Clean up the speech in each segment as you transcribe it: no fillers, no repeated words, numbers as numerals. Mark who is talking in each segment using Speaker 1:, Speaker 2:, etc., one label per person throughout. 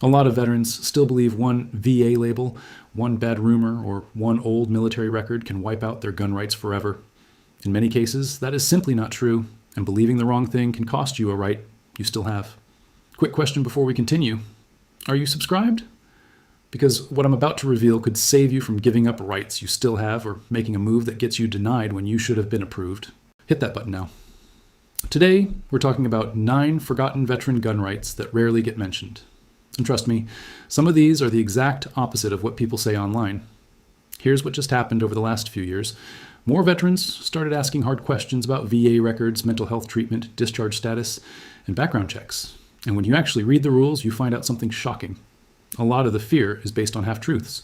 Speaker 1: A lot of veterans still believe one VA label, one bad rumor, or one old military record can wipe out their gun rights forever. In many cases, that is simply not true, and believing the wrong thing can cost you a right you still have. Quick question before we continue. Are you subscribed? Because what I'm about to reveal could save you from giving up rights you still have or making a move that gets you denied when you should have been approved. Hit that button now. Today, we're talking about 9 forgotten veteran gun rights that rarely get mentioned. And trust me, some of these are the exact opposite of what people say online. Here's what just happened over the last few years. More veterans started asking hard questions about VA records, mental health treatment, discharge status, and background checks. And when you actually read the rules, you find out something shocking. A lot of the fear is based on half-truths.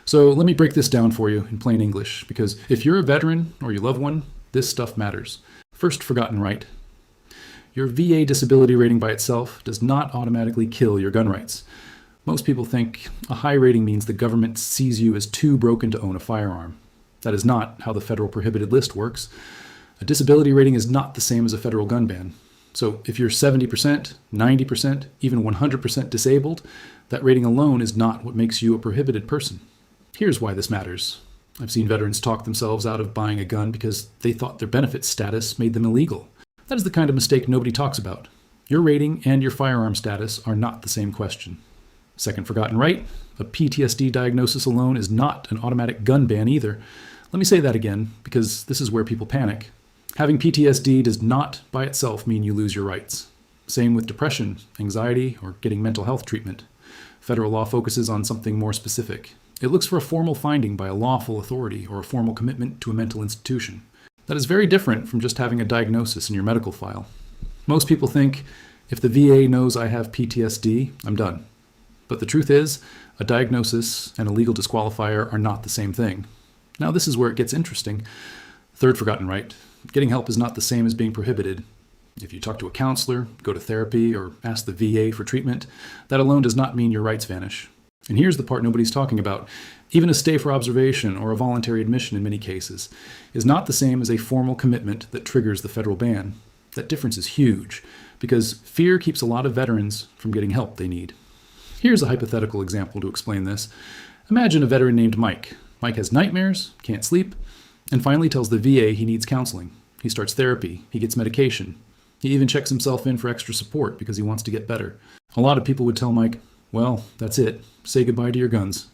Speaker 1: So let me break this down for you in plain English, because if you're a veteran or you love one, this stuff matters. First forgotten right. Your VA disability rating by itself does not automatically kill your gun rights. Most people think a high rating means the government sees you as too broken to own a firearm. That is not how the federal prohibited list works. A disability rating is not the same as a federal gun ban. So if you're 70%, 90%, even 100% disabled, that rating alone is not what makes you a prohibited person. Here's why this matters. I've seen veterans talk themselves out of buying a gun because they thought their benefit status made them illegal. That is the kind of mistake nobody talks about. Your rating and your firearm status are not the same question. Second forgotten right, a PTSD diagnosis alone is not an automatic gun ban either. Let me say that again, because this is where people panic. Having PTSD does not by itself mean you lose your rights. Same with depression, anxiety, or getting mental health treatment. Federal law focuses on something more specific. It looks for a formal finding by a lawful authority or a formal commitment to a mental institution. That is very different from just having a diagnosis in your medical file. Most people think, if the VA knows I have PTSD, I'm done. But the truth is, a diagnosis and a legal disqualifier are not the same thing. Now this is where it gets interesting. Third forgotten right. Getting help is not the same as being prohibited. If you talk to a counselor, go to therapy, or ask the VA for treatment, that alone does not mean your rights vanish. And here's the part nobody's talking about. Even a stay for observation or a voluntary admission in many cases is not the same as a formal commitment that triggers the federal ban. That difference is huge because fear keeps a lot of veterans from getting help they need. Here's a hypothetical example to explain this. Imagine a veteran named Mike. Mike has nightmares, can't sleep, and finally tells the VA he needs counseling. He starts therapy, he gets medication. He even checks himself in for extra support because he wants to get better. A lot of people would tell Mike, well, that's it. Say goodbye to your guns.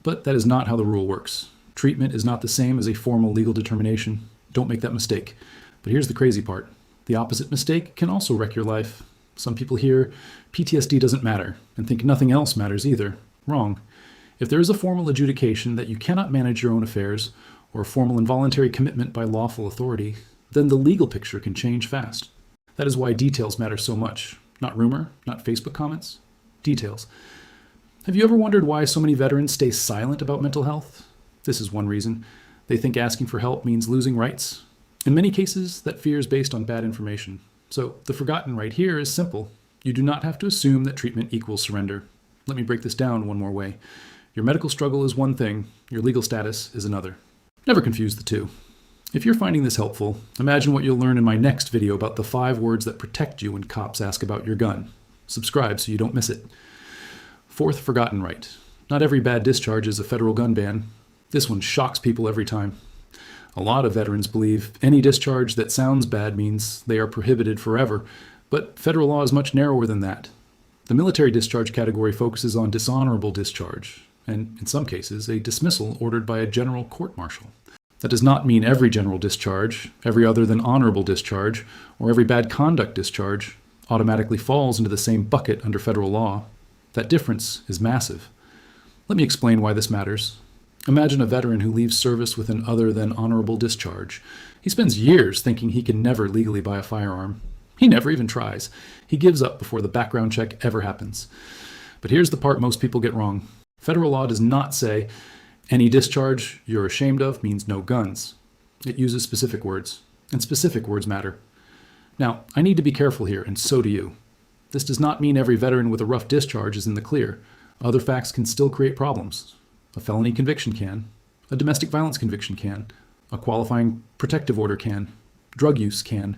Speaker 1: But that is not how the rule works. Treatment is not the same as a formal legal determination. Don't make that mistake. But here's the crazy part. The opposite mistake can also wreck your life. Some people hear PTSD doesn't matter and think nothing else matters either. Wrong. If there is a formal adjudication that you cannot manage your own affairs or a formal involuntary commitment by lawful authority, then the legal picture can change fast. That is why details matter so much. Not rumor, not Facebook comments. Details. Have you ever wondered why so many veterans stay silent about mental health? This is one reason. They think asking for help means losing rights. In many cases, that fear is based on bad information. So the forgotten right here is simple. You do not have to assume that treatment equals surrender. Let me break this down one more way. Your medical struggle is one thing, your legal status is another. Never confuse the two. If you're finding this helpful, imagine what you'll learn in my next video about the 5 words that protect you when cops ask about your gun. Subscribe so you don't miss it. Fourth forgotten right. Not every bad discharge is a federal gun ban. This one shocks people every time. A lot of veterans believe any discharge that sounds bad means they are prohibited forever, but federal law is much narrower than that. The military discharge category focuses on dishonorable discharge, and in some cases, a dismissal ordered by a general court-martial. That does not mean every general discharge, every other than honorable discharge, or every bad conduct discharge automatically falls into the same bucket under federal law. That difference is massive. Let me explain why this matters. Imagine a veteran who leaves service with an other than honorable discharge. He spends years thinking he can never legally buy a firearm. He never even tries. He gives up before the background check ever happens. But here's the part most people get wrong. Federal law does not say any discharge you're ashamed of means no guns. It uses specific words, and specific words matter. Now, I need to be careful here, and so do you. This does not mean every veteran with a rough discharge is in the clear. Other facts can still create problems. A felony conviction can. A domestic violence conviction can. A qualifying protective order can. Drug use can.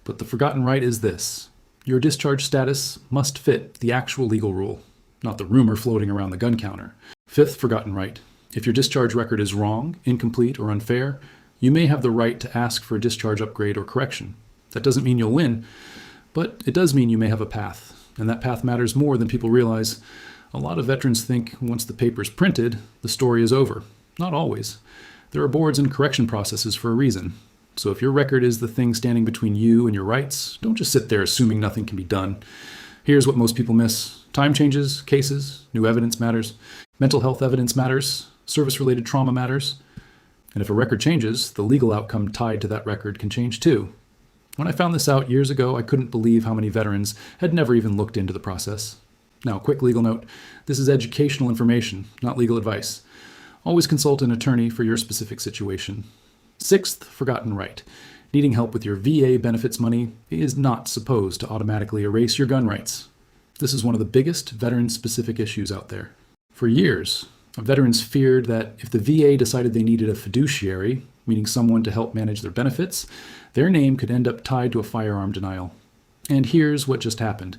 Speaker 1: But the forgotten right is this. Your discharge status must fit the actual legal rule, not the rumor floating around the gun counter. Fifth forgotten right. If your discharge record is wrong, incomplete, or unfair, you may have the right to ask for a discharge upgrade or correction. That doesn't mean you'll win, but it does mean you may have a path, and that path matters more than people realize. A lot of veterans think once the paper's printed, the story is over. Not always. There are boards and correction processes for a reason. So if your record is the thing standing between you and your rights, don't just sit there assuming nothing can be done. Here's what most people miss. Time changes, cases, new evidence matters, mental health evidence matters, service-related trauma matters. And if a record changes, the legal outcome tied to that record can change too. When I found this out years ago, I couldn't believe how many veterans had never even looked into the process. Now, quick legal note. This is educational information, not legal advice. Always consult an attorney for your specific situation. Sixth forgotten right. Needing help with your VA benefits money is not supposed to automatically erase your gun rights. This is one of the biggest veteran-specific issues out there. For years, veterans feared that if the VA decided they needed a fiduciary, meaning someone to help manage their benefits, their name could end up tied to a firearm denial. And here's what just happened.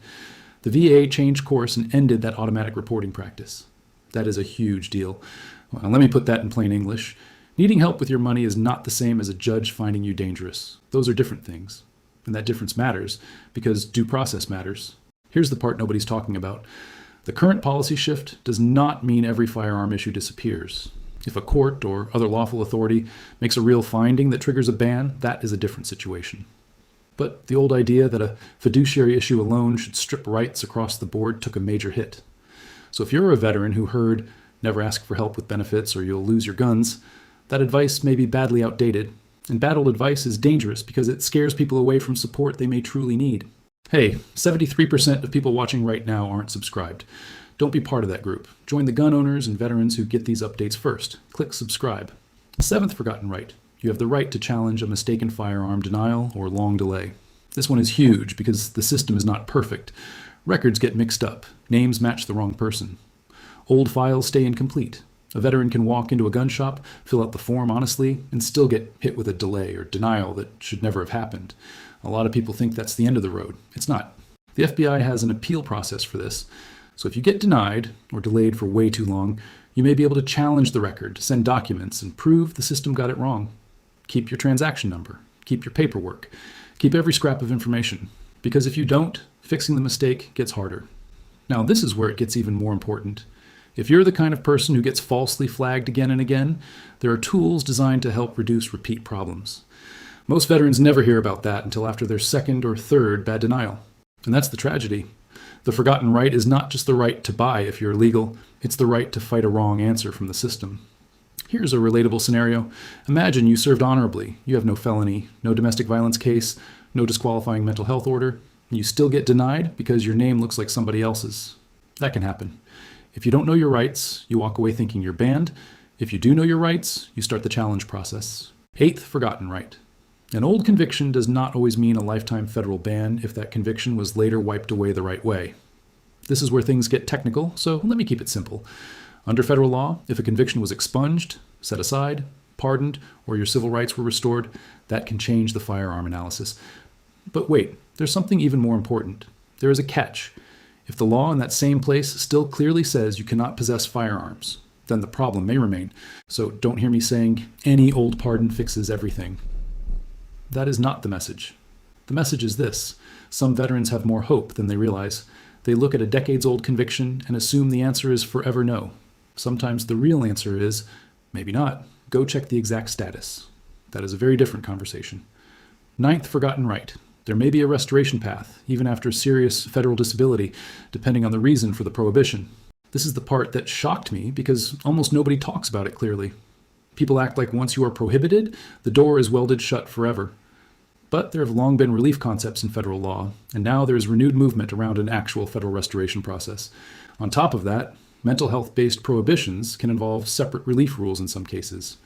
Speaker 1: The VA changed course and ended that automatic reporting practice. That is a huge deal. Well, let me put that in plain English. Needing help with your money is not the same as a judge finding you dangerous. Those are different things. And that difference matters because due process matters. Here's the part nobody's talking about. The current policy shift does not mean every firearm issue disappears. If a court or other lawful authority makes a real finding that triggers a ban, that is a different situation. But the old idea that a fiduciary issue alone should strip rights across the board took a major hit. So if you're a veteran who heard, never ask for help with benefits or you'll lose your guns, that advice may be badly outdated. And bad old advice is dangerous because it scares people away from support they may truly need. Hey, 73% of people watching right now aren't subscribed. Don't be part of that group. Join the gun owners and veterans who get these updates first. Click subscribe. Seventh forgotten right. You have the right to challenge a mistaken firearm denial or long delay. This one is huge because the system is not perfect. Records get mixed up. Names match the wrong person. Old files stay incomplete. A veteran can walk into a gun shop, fill out the form honestly, and still get hit with a delay or denial that should never have happened. A lot of people think that's the end of the road. It's not. The FBI has an appeal process for this. So if you get denied or delayed for way too long, you may be able to challenge the record, send documents, and prove the system got it wrong. Keep your transaction number. Keep your paperwork. Keep every scrap of information. Because if you don't, fixing the mistake gets harder. Now, this is where it gets even more important. If you're the kind of person who gets falsely flagged again and again, there are tools designed to help reduce repeat problems. Most veterans never hear about that until after their second or third bad denial. And that's the tragedy. The forgotten right is not just the right to buy if you're legal, it's the right to fight a wrong answer from the system. Here's a relatable scenario. Imagine you served honorably. You have no felony, no domestic violence case, no disqualifying mental health order, and you still get denied because your name looks like somebody else's. That can happen. If you don't know your rights, you walk away thinking you're banned. If you do know your rights, you start the challenge process. Eighth forgotten right. An old conviction does not always mean a lifetime federal ban if that conviction was later wiped away the right way. This is where things get technical, so let me keep it simple. Under federal law, if a conviction was expunged, set aside, pardoned, or your civil rights were restored, that can change the firearm analysis. But wait, there's something even more important. There is a catch. If the law in that same place still clearly says you cannot possess firearms, then the problem may remain. So don't hear me saying any old pardon fixes everything. That is not the message. The message is this. Some veterans have more hope than they realize. They look at a decades-old conviction and assume the answer is forever no. Sometimes the real answer is, maybe not. Go check the exact status. That is a very different conversation. Ninth forgotten right. There may be a restoration path, even after serious federal disability, depending on the reason for the prohibition. This is the part that shocked me because almost nobody talks about it clearly. People act like once you are prohibited, the door is welded shut forever. But there have long been relief concepts in federal law, and now there is renewed movement around an actual federal restoration process. On top of that, mental health-based prohibitions can involve separate relief rules in some cases.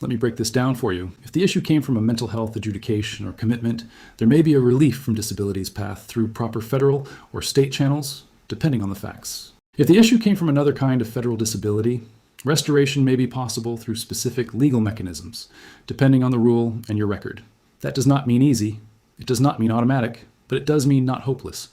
Speaker 1: Let me break this down for you. If the issue came from a mental health adjudication or commitment, there may be a relief from disabilities path through proper federal or state channels, depending on the facts. If the issue came from another kind of federal disability, restoration may be possible through specific legal mechanisms, depending on the rule and your record. That does not mean easy. It does not mean automatic. but it does mean not hopeless.